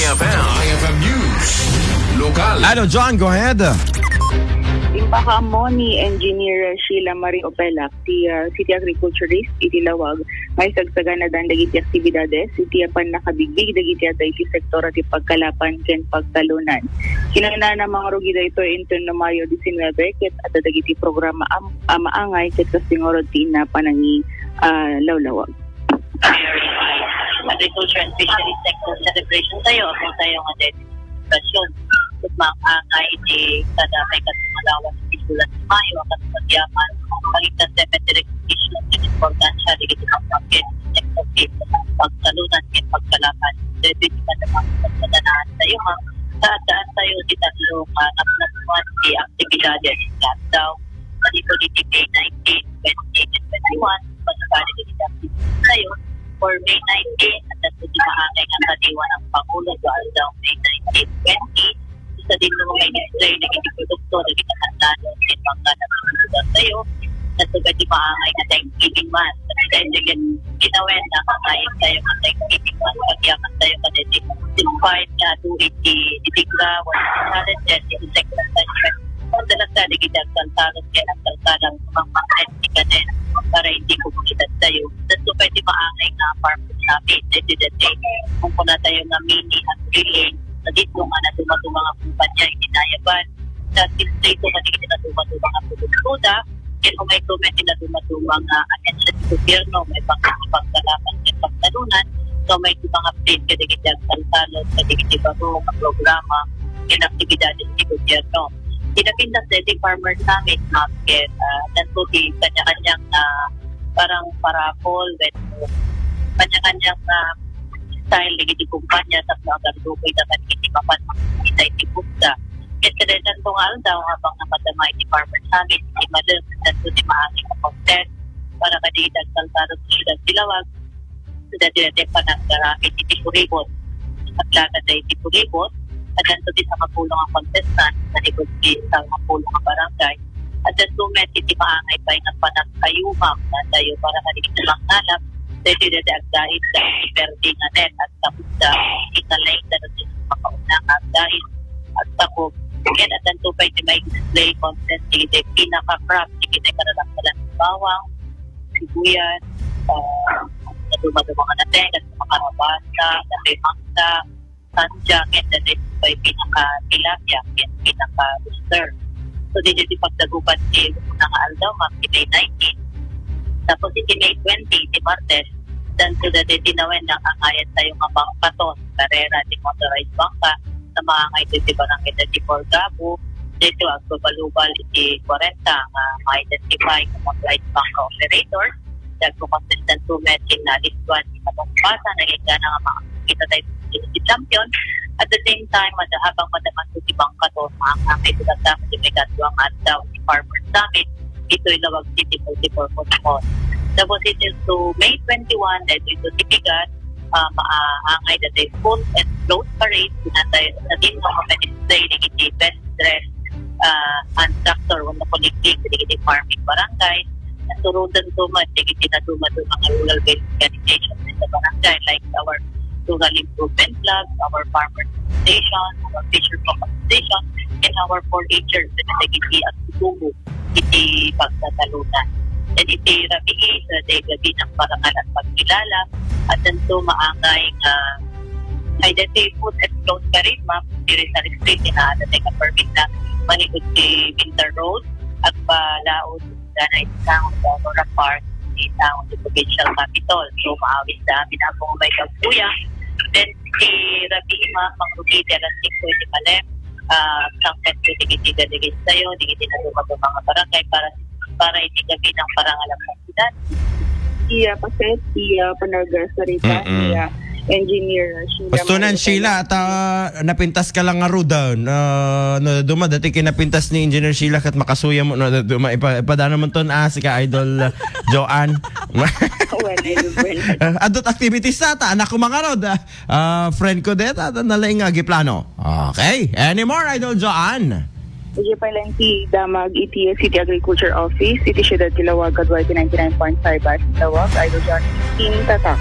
IFM News. Lokal. John, go ahead. Impaka mo ni Engineer Sheila Marie Opelac, ti City Agriculturist, itilawag, may sagsagan na dan dagiti aktibidades, iti apan nakabigbig, dagiti atay ti sektor at ipagkalapan ken pagtalunan. Kinana na mga rugida ito into no Mayo 19, ket at dagiti programa maangay ket kasingorod ti na panangi lawlawag. Agriculture and Fisheries Sector Celebration tayo, kung tayo nga dedication. At maangay iti kada may katumalawan iti bulan sa Mayo, at pagyaman, pagigtan cemetery recognition, at importansya, digiti ng pagkit, sector pagtalunan, at pagkalapan. Dito ka naman pagkadanaan tayo, saan tayo di tatlong napnapuan di aktibidades, lockdown, manito di May 19, 20, and 21, pasakali di aktibidades tayo, for May 19, at ito di maangay ang kadiwan ng Pangulo, doon daw May 19, 20, sa din naman may display na hindi produkto na kinakandado at pagkakasulutan tayo na sugad di maangay na Thanksgiving month. Kasi dahil din ginawin na kakain tayo ng Thanksgiving month, pagyaman tayo ka din despite na duwit di Tigla, wala challenges, di second tayo. Kung dalas ka, di kita kalsalos kaya nagkalsalang mga ka din para hindi kumunitan tayo. So pwede maangay na farmers namin. Dito kung kuna tayo na mini at drilling, na dito nga na mga kumpanya itinayaban sa dito nga dito na mga produktoda kaya kung may comment na mga atensyon sa gobyerno may pagkalapan at pagtalunan so may mga update ka dito ang salsalot sa dito bago ang programa at aktibidades sa gobyerno. Pinapintas sa farmer summit market nanto di kanya-kanyang parang parapol kanya-kanyang style lagi di kumpanya sa agar dukoy dapat hindi mapanmakita iti bukta. Kaya sa itong aldaw habang napadamay di farmer summit, di malam sa di maangin na contest para kadidag saltarot siyudad silawag sa dati panagkaramit iti puribot. At laga sa iti puribot, at danto di sa mapulong ang contestant sa likod di sa mapulong ang barangay. At danto met iti maangay pa ng panagkayumam na tayo para kadidag lang nalap dahil dahil sa perding anet at tapos sa ikalay na rin makaunang dahil at takog. Yan at ang tupay di may display content sige pinaka-crop sige karalang ng bawang, sibuyas, na dumadumang natin at makarabasa, narimangsa, sanjang, and then ito ay pinaka-tilapia and pinaka-booster. So dito di pagdagupan si aldaw May 19. Tapos iti May 20, iti Martes, dan so dati tinawin ng angayat tayo nga bangkaton, karera, di motorized bangka, sa mga angay iti barangay 34 Gabo, dito ang global iti 40, ma-identify ng motorized bangka operator, dagpo consistent to matching na list 1, itapong pasa, naging gana nga makakita tayo si champion, at the same time, habang madaman iti bangkaton, ang angay ito nagdama di may katuang daw ni Farmer Summit, ito'y Lawag City Multiple Football. Tapos ito to May 21, dahil ito tipigat, maangay na tayo food and float parade, sinatay na din ng mga display ng iti best dress and tractor on the collective, iti farming barangay, na turudan tumad, iti na tumad mga rural-based organizations in the barangay, like our rural improvement club, our farmers station, our fisher station, and our 4-Hers na iti at tutubo iti pagtatalunan. And iti rabihi sa gabi ng parangal at pagkilala at nanto maangay identity food and close karisma diri sa street na adatay ka permit na manikot si Winter Road at palaod na isang sa Aurora Park isang sa provincial capital. So maawis sa amin akong may kagpuya. Then si rabihi pangrugi dera 5 iti malem sangket ko digiti tayo, digiti na dumato mga barangay para itigabi ng parangalang kandidat. Iya paset, iya panagsalita, iya Engineer Sheila. Pastunan Sheila at napintas ka lang nga ro down. Duma dati kinapintas ni Engineer Sheila kat makasuya mo duma ipadana mo ton si ka idol Joanne. Adot activities ta anak ko mga rod. Friend ko deta nalaing nga giplano. Okay, any more idol Joanne? Iji pala ti damag iti City Agriculture Office, iti Siyudad Tilawag, Kadway 99.5 Tilawag, idol John, in Tatak.